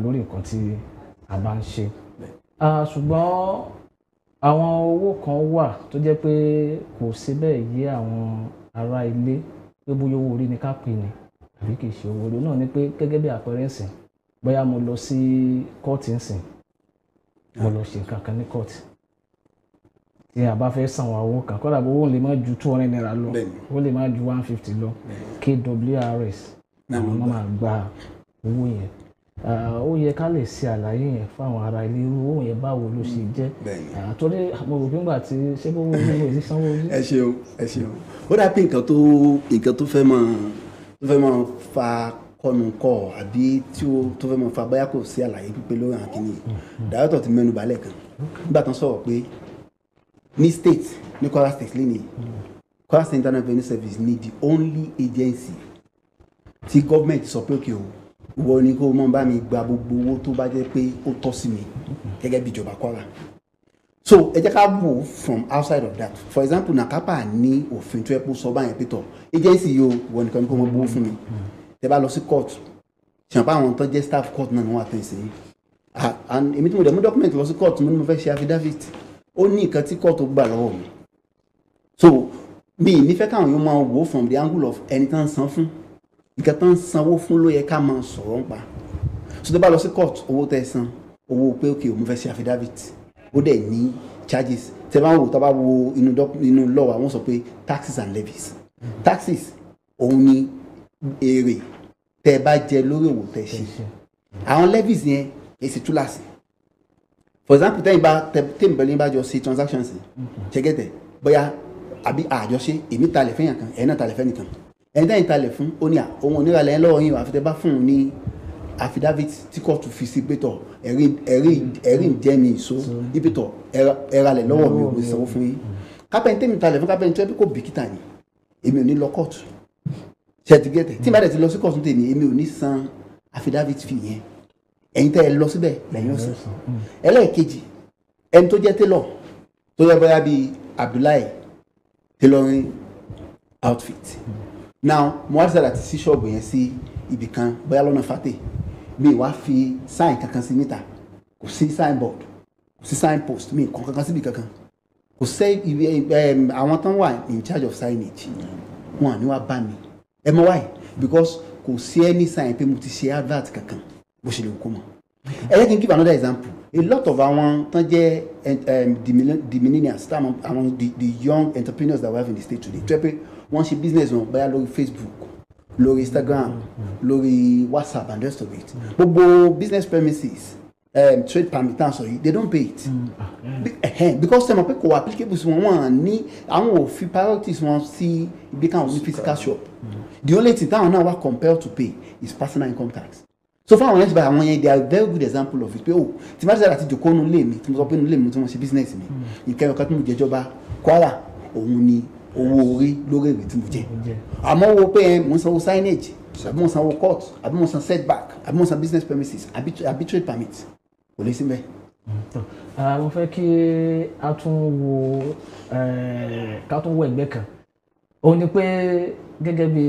lórí nǹkan tí a bá ń ṣe. Ṣùgbọ́n àwọn owó kan wà tó jẹ́ pé kò ṣe bẹ́ẹ̀ yé àwọn ará ilé pé bóyá owó orí ni ká pè ní àbí kì í ṣe owó orí náà ni pé gẹ́gẹ́ bí àpẹẹrẹ ìsìn bóyá mo lọ sí kóòtù ìsìn mo lọ ṣe nǹkan kan ní kóòtù tí a bá fẹ́ san àwọn owó kan kódà owó lè má ju 200 naira lọ ó lè má ju 150 lọ KW-IRS àwọn náà máa gba owó yẹn. Ó yẹ ká lè ṣe àlàyé yẹn fún àwọn ará ilé irú owó yẹn báwo ló ṣe jẹ́ àtọ́lé mo rò pé ńgbà tí ṣé bó owó yẹn sanwó orí. ẹ ṣeun ó dà pé nǹkan tó fẹ́ máa fa kọnu kọ àbí tó fẹ́ máa fa báyà kò sí àlàyé pípé lórí àwọn kìíní dàrẹ́tọ̀ ti mẹ́nu balẹ̀ kan nígbà tán sọ̀rọ̀ pé ní state ní Kwara state lẹ́nìí Kwara State Internal Revenue Service ni the only agency tí government sọ pé òkè o ìwọ ni kó mọ́ bá mi gba gbogbo owó tó bá jẹ́ pé ó tọ́ sí mi gẹ́gẹ́ bí ìjọba Kwara. So ẹ jẹ́ ká wò from outside of that. For example NACAPA ní òfin tó yẹ kó sọ báyẹn pé tọ̀ agency yìí o ìwọ nìkan ni kó mọ́ gbowó fún mi. Tẹ́ bá lọ sí court ṣàǹpá àwọn tó jẹ́ staff court náà ni wọ́n àtẹ̀sí. And èmi tí mo dẹ̀ mú document lọ sí court mo ní mo fẹ́ ṣe affidavit ó ní nǹkan tí court gbà lọ́wọ́ mi. So mi nífẹ̀ẹ́ káwọn yóò máa wò from the angle of ẹni tán san fún nǹkan tán sanwó fún ló yẹ ká máa sọ̀rọ̀ ń pa. So tẹ́ bá lọ sí court owó tẹ́ san owó pé ok mo fẹ́ ṣe affidavit ó dẹ̀ ní charges tẹ́ bá wò tá bá wo inú law àwọn sọ pé taxes and levies. Taxes òun ni èrè tẹ́ bá jẹ lórí òwò tẹ́ ṣe àwọn levies yẹn èsì túláàsì. For example tẹ́yìn bẹ̀rẹ̀ bá jọ ṣe transactions ṣẹ́gẹ́tẹ̀ bóyá àbí àjọṣe èmi talẹ̀ fẹ́yàn kan ẹ̀yin náà talẹ̀ fẹ́ nìkan ẹ̀yin tẹ́yìn talẹ̀ fún ó ní ohun onírànlẹ̀ lọ́wọ́ yín àfi tẹ́ bá fún un ní affidavit tí kóòtù fi sí pétọ̀ ẹ̀rí ń jẹ́ mi ìṣó ìpétọ̀ ẹ̀ralẹ̀ lọ́wọ́ mi ò ní sanwó fún yín. kápẹ́ntẹ́ mi talẹ̀ fún kápẹ́ntẹ́ bí kò bìkítà ni èmi ò ní lọ kóòtù ṣẹ́tìgẹ́tẹ̀ tí màdẹ̀ ti lọ sí kóòtù tèmi èmi ò ní san affidavit fi yẹn ẹ̀yin tẹ́ ẹ lọ síbẹ̀ lẹ́yìn ọ̀sán. ẹlẹ́ẹ̀kejì ẹni tó jẹ́ télọ̀ tó yẹ bóyá bíi Abdullahi tailoring outfit. Now mo wá sára ti sí ṣọ́ọ̀bù yẹn sí ibì kan bóyá lọ́nà fàtẹ́ mi wá fi sign kankan sí níta kò sí sign board kò sí sign post mi kàn kankan síbi kankan kò sẹ́ àwọn tán wà in charge of signage wọn à ní wá bá mi ẹ mọ̀ why because kò sí any sign pé mo ti ṣe advert kankan bó ṣe lè kó mọ́. ẹ jẹ́ kí n give another example a lot of àwọn tán jẹ́ the millennials the young entrepreneurs that we have in the state today tó yẹ pé wọ́n ṣe business wọn bóyá lórí Facebook lórí Instagram lórí WhatsApp and the rest of it gbogbo business premises trade permit and so they don't pay it because sẹ́mo pé kò applicable sí wọn ní àwọn ò fi priorities wọn sí ibi kan ní physical shop the only thing táwọn náà wà compelled to pay is personal income tax. So far àwọn yẹn ti bá àwọn yẹn they are very good example of it pé o tí máa ṣe àti jòkó nu lé mi tí mo sọ pé nu lé mi tí mo ṣe business mi ìkẹyọ̀ kan tí mo jẹ ìjọba Kwara òun ni owó orí lórí èrè tí mo jẹ àmọ́ wo pé mo ń sanwó signage àbí mo ń sanwó court àbí mo ń san setback àbí mo ń san business premises àbí trade permit kò lè sí mbẹ. mo fẹ́ kí a tún wo ẹgbẹ́ kan òun ni pé gẹ́gẹ́ bí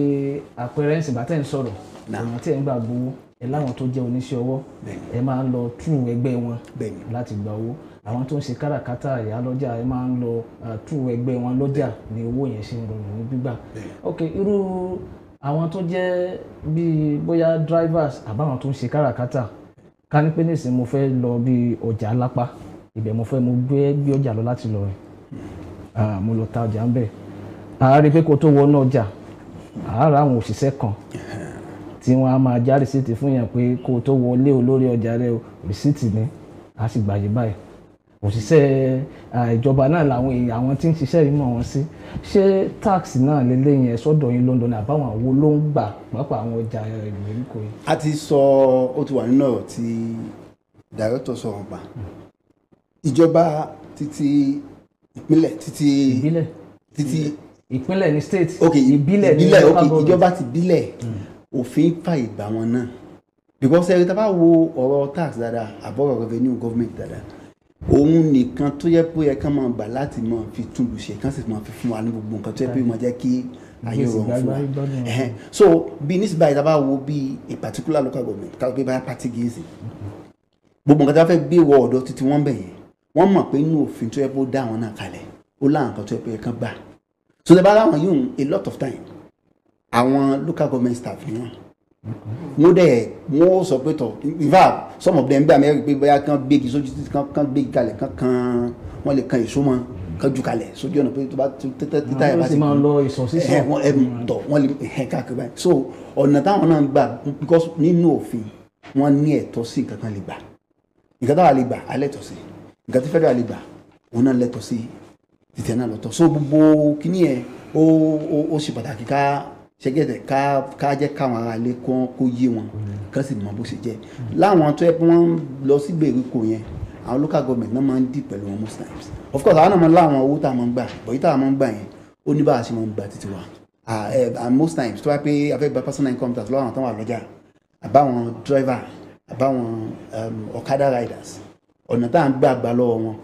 àpẹẹrẹ ìsìn bàtẹ́ ń sọ̀rọ̀ àwọn tí ẹ̀ ń gbà gbowó ẹ láwọn tó jẹ́ oníṣẹ́ ọwọ́ ẹ máa ń lọ tú ẹgbẹ́ wọn láti gba owó àwọn tó ń ṣe káràkátà ìyá lọ́jà ẹ máa ń lọ tú ẹgbẹ́ wọn lọ́jà ní owó yẹn ṣe ń rọrùn ní gbígbà. ok irú àwọn tó jẹ́ bíi bóyá drivers àbáwọn tó ń ṣe káràkátà ká ní pé nísìnyí mo fẹ́ lọ bí ọjà lápá ibẹ̀ mo gbé ọjà lọ láti lọ rìn mo lọ ta ọjà ń bẹ̀ àárí pé kó tó wọnú ọjà àárá àwọn òṣìṣẹ́ kan tí wọ́n á máa já rìsíìtì fún yẹn pé kó tó wọlé olórí ọjà rẹ rìsíìtì ni a sì gbàyè báyìí òṣìṣẹ́ ìjọba náà làwọn àwọn tí ń ṣiṣẹ́ yìí mọ̀ wọ́n sí ṣé tax náà lélẹ́yìn ẹ̀ sọ́dọ̀ yín London àbáwọn àwo ló ń gbà pápá àwọn ọjà ìgbèríko yìí. a ti sọ ó ti wà nínú ọ̀rọ̀ tí director sọ̀rọ̀ pa ìjọba títí ìpínlẹ̀ títí ìpínlẹ̀ ní state ìbílẹ̀ ní ìjọba ti bílẹ̀ òfin fàyè gbà wọn náà because ẹ̀rí tá a bá wo ọ̀rọ̀ tax dáadáa àbọ̀rọ̀ revenue government dáadáa òun nìkan tó yẹ pé ẹ kàn máa gbà láti máa fi túlù ṣe kàn sì máa fi fún wa ní gbogbo nǹkan tó yẹ pé máa jẹ́ kí ayé rọrùn fún wa so bí ní síbáyìí tá a bá wo bí a particular local government ká ló pé báyà party gíìsì gbogbo nǹkan tó fẹ́ gbé wọ ọ̀dọ̀ títí wọ́n bẹ̀ yẹn wọ́n mọ̀ pé inú òfin tó yẹ pé ó dá àwọn náà kalẹ̀ ó láwọn nǹkan tó yẹ pé ẹ kàn gbà so tẹ́ bá láwọn yóò a lot of time àwọn local government staff ni wọ́n sọ pé tọ̀ in fact some of them bí amẹ́rì pé bóyá kán gbégi sójú títí kán gbégi kalẹ̀ kán wọ́n lè kan èso mọ́ kán ju kalẹ̀ sójú ọ̀nà pé tó bá títà ẹ̀ bá ti máa lọ ìsọ̀sísọ̀ wọ́n lè káàkiri báyìí so ọ̀nà táwọn náà ń gbà because nínú òfin wọ́n ní ẹ̀tọ́ sí nǹkan kan lè gbà nǹkan táwa lè gbà á lẹ́tọ̀ sí nǹkan tí federal lè gbà òun náà lẹ́tọ̀ sí títẹ̀ náà lọ́tọ̀ so gbogbo kíní ẹ̀ ó ṣe pàtàkì ká ṣẹgẹdẹ ká jẹ́ káwọn ará ilé kó yé wọn kán sì mọ bó ṣe jẹ́ láwọn tó yẹ pé wọ́n lọ sí gbèríko yẹn our local government no man deep most times. Of course, I don't know owó tá máa ń gbà, but ìta máa ń gbà yẹn ó ní bá a ṣe máa ń gbà títí wa. And most times tó wá pé a fẹ́ gba personal income tax lọ́wọ́ àwọn tó wà lọ́jà, àbáwọn driver, àbáwọn ọ̀kadà riders. Ọ̀nà tá à ń gbà lọ́wọ́ wọn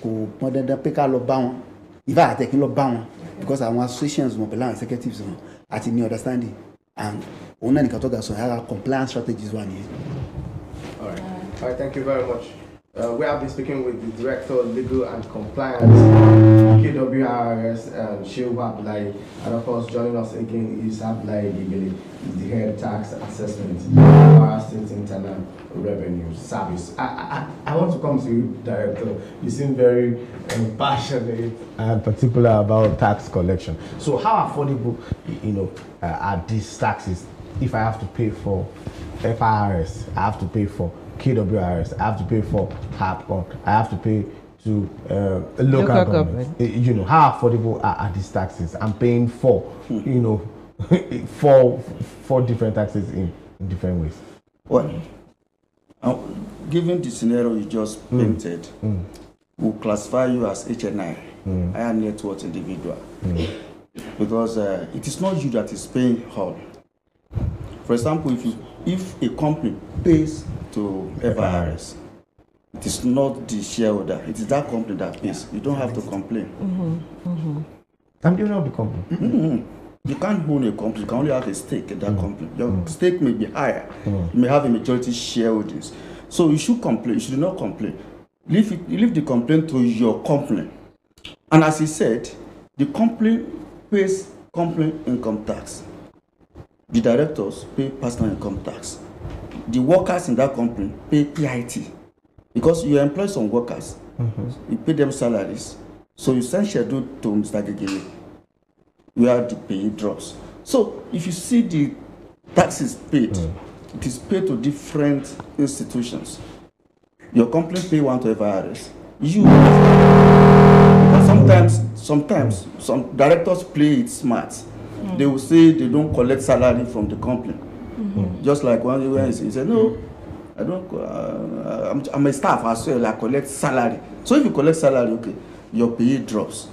kò pọn dandan pé ká lọ bá wọn. Ìfá àtẹ̀kí lọ bá wọn because àwọn associations wọn pẹ̀lú àwọn executives wọn àti ní understanding and òun náà nìkan tó ga sọ yàrá compliance strategies wà nìyẹn. All right, thank you very much. We have been speaking with the Director of Legal and Compliance, KW-IRS, Shehu Abdullahi, and of course joining us again is Abdullahi Gigili, the Head Tax Assessment, Kwara State Internal Revenue Service. I want to come to you, Director. You seem very passionate and particular about tax collection. So how affordable, are these taxes? If I have to pay for FIRS, I have to pay for KW-IRS, I have to pay for HAPCON, I have to pay to local government. How affordable are these taxes? I'm paying four different taxes in different ways. Well, given the scenario you just painted, we'll classify you as HNI, higher net worth individual, because it is not you that is paying all. For example, if a company pays to FIRS, it is not the shareholder, it is that company that pays. You don't have to complain. And you know the company. You can't own a company, you can only have a stake in that company. Your stake may be higher, you may have a majority shareholdings. So you should complain, you should not complain. Leave the complaint to your company. And as he said, the company pays company income tax. The directors pay personal income tax. The workers in that company pay PIT. Because you employ some workers, you pay them salaries. So you send schedule to Mr. Gigili, where the pay drops. So if you see the taxes paid, it is paid to different institutions. Your company pay one to FIRS. Sometimes some directors play it smart. They will say they don't collect salary from the company. Just like one day he said, no, I don't. I'm a staff as well. I collect salary. So if you collect salary, okay, your pay drops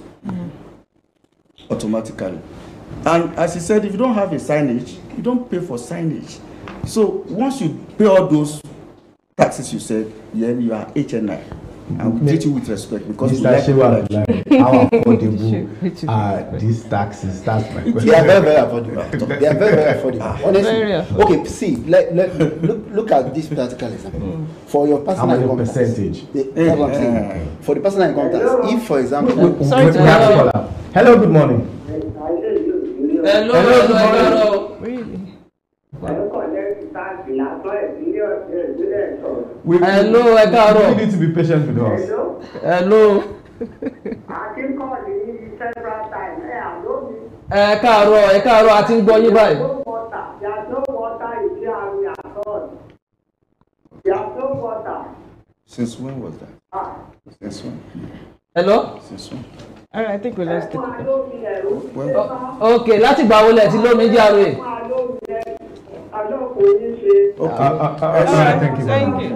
automatically. And as he said, if you don't have a signage, you don't pay for signage. So once you pay all those taxes, you said, then you are HNI. And we treat you with respect because we like you. How affordable are these taxes? That's my question. They are very, very affordable. They are very, very affordable. Honestly. Okay, see, look at this practical example. For your personal income percentage. For the personal income tax, if for example, hello, good morning. Hello, good morning. Really? Hello, Ekaro. You need to be patient with us. Hello. I keep calling you several times. Ekaro, a ti ń gbọ́ yín báyìí. There's no water in here at all. There's no water. Since when was that? Since when? Hello? Since when? All right, I think we lost it. Okay, láti gbà wo lẹ ti lómi jàre. Thank you.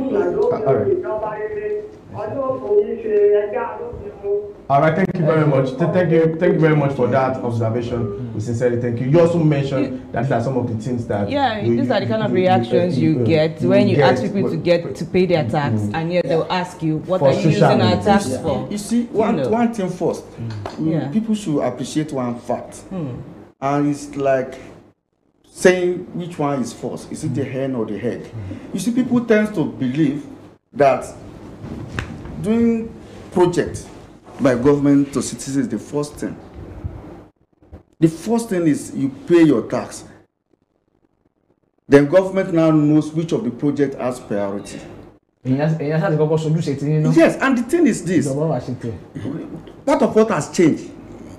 All right, thank you very much. Thank you very much for that observation. We sincerely thank you. You also mentioned that these are some of the things that these are the kind of reactions you get when you ask people to pay their tax, and yet they'll ask you, what are you using our tax for? You see, one thing first, people should appreciate one fact, and it's like saying which one is first. Is it the hen or the egg? You see, people tend to believe that doing projects by government to citizens is the first thing. The first thing is you pay your tax. Then government now knows which of the project has priority. Yes, and the thing is this. Part of what has changed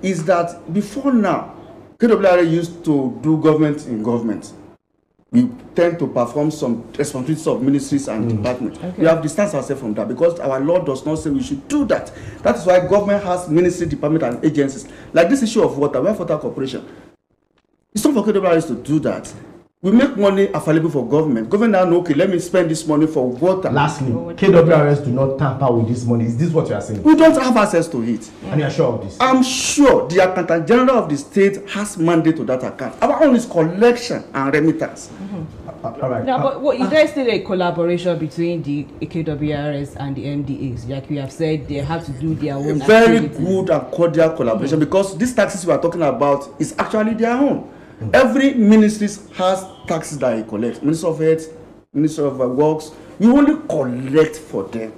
is that before now, KW-IRS used to do government in government. We tend to perform some responsibilities of ministries and departments. We have distanced ourselves from that because our law does not say we should do that. That is why government has ministry, department, and agencies. Like this issue of water, Water Corporation. It's not for KW-IRS to do that. We make money available for government. Government now know, okay, let me spend this money for water. Lastly, KW-IRS do not tamper with this money. Is this what you are saying? We don't have access to it. And you are sure of this? I'm sure the Accountant General of the state has mandate to that account. Our own is collection and remittance. All right. Now, but what, is there still a collaboration between the KW-IRS and the MDAs? Like we have said, they have to do their own Very activities. good and cordial collaboration because these taxes we are talking about is actually their own. Every ministry has taxes that it collects. Minister of Health, Minister of Works, we only collect for them.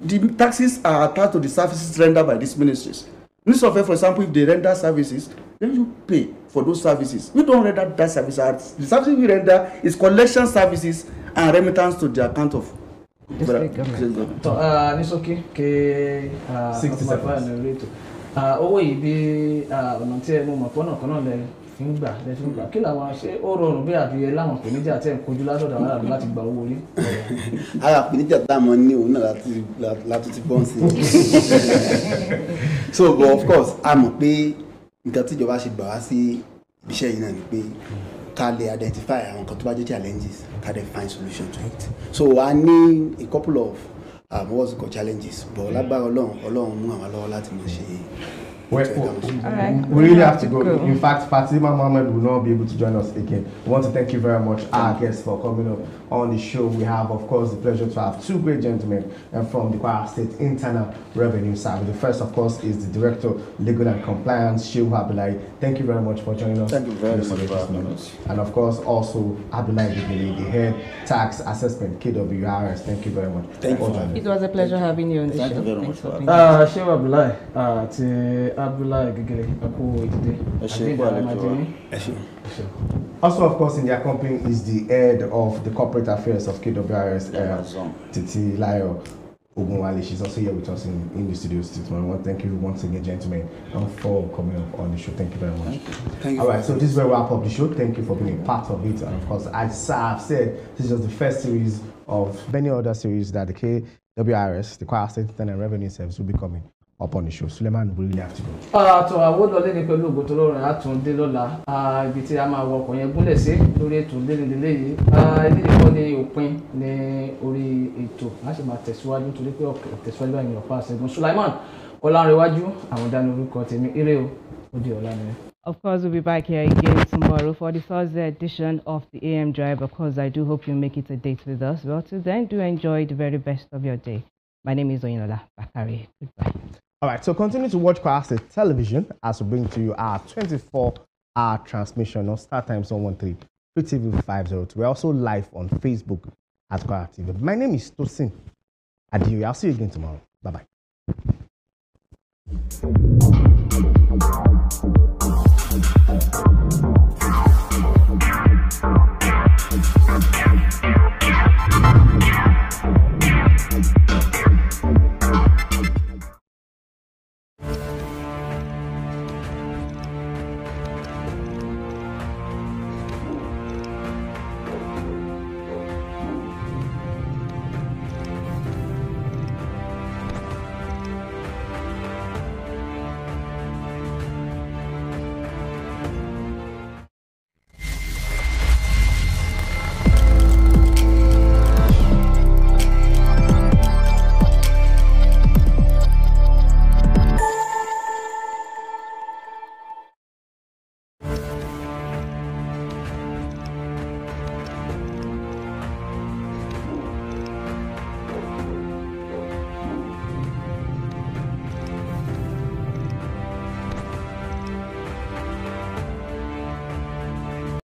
The taxes are attached to the services rendered by these ministries. Minister of Health, for example, if they render services, then you pay for those services. We don't render that service. The services we render is collection services and remittance to the account of government. So, Nisoki, ke 60 seconds. Owó yìí bí ọ̀nà tí ẹ mú mọ̀ pọ́nà kan náà lẹ fi ń gbà kí làwọn ṣe ó rọrùn bí àbí láwọn ìpèníjà tẹ̀ ń kojú látọ̀dọ̀ àwọn àdúrà láti gba owó yín. Ara ìpèníjà tá a mọ̀ ní òun náà láti ti bọ́n sí so but of course a mọ̀ pé nǹkan tí ìjọba ṣe gbà wá sí iṣẹ́ yìí náà ni pé ká lè identify àwọn nǹkan tó bá jẹ́ challenges ká lè find solution to it. So a ní a couple of what's it called challenges but lágbára Ọlọ́run mú àwọn lọ́wọ́ láti mọ̀ ṣe. We really have to go. In fact, Fatima Mohammed will not be able to join us again. We want to thank you very much, our guests, for coming up on the show. We have, of course, the pleasure to have two great gentlemen from the Kwara State Internal Revenue Service. The first, of course, is the Director, Legal and Compliance, Shehu Abdullahi. Thank you very much for joining us. Thank you very much for having us. And, of course, also Abdullahi Gigili, the Head Tax Assessment, KW-IRS. Thank you very much. Thank you. It was a pleasure having you on the show. Thank you very much for having us. Shehu Abdullahi, Abdullahi Gigili, also, of course, in their company is the head of the corporate affairs of KW-IRS, Titi Layo Ogunwale. She's also here with us in the studio. I want to thank you once again, gentlemen, for coming up on the show. Thank you very much. Thank you. All right, so this is where we wrap up the show. Thank you for being a part of it. And of course, as I've said, this is just the first series of many other series that the KW-IRS, the Kwara State Internal Revenue Service, will be coming up on the show. Suleiman, we really have to go. To àwọn ọdọ lẹni pẹ̀lú ògo tó lọ́rùn àtúndé lọ́la ibi tí a máa wọ ọkọ̀ yẹn gúnlẹ̀ sí lórí ètò lélẹlẹlẹ yìí ilé ìkọ́ ní òpin ní orí ètò láti máa tẹ̀síwájú nítorí pé ọkọ̀ tẹ̀síwájú báyìí ní ọ̀pá àṣẹgun. Sulaiman Ọlánrewájú àwọn dání orúkọ tèmi ire o ó di ọ̀la nìyẹn. Of course, we'll be back here again tomorrow for the Thursday edition of the AM Drive. Of course, I do hope you make it a date with us. Well, till then, do enjoy the very best of your day. My name is Oyinola Bakari. Goodbye. All right, so continue to watch Kwara State Television as we bring to you our 24-hour transmission on Star Times 113, Free TV 502. We're also live on Facebook at Kwara TV. My name is Tosin Adiyo. I'll see you again tomorrow. Bye-bye.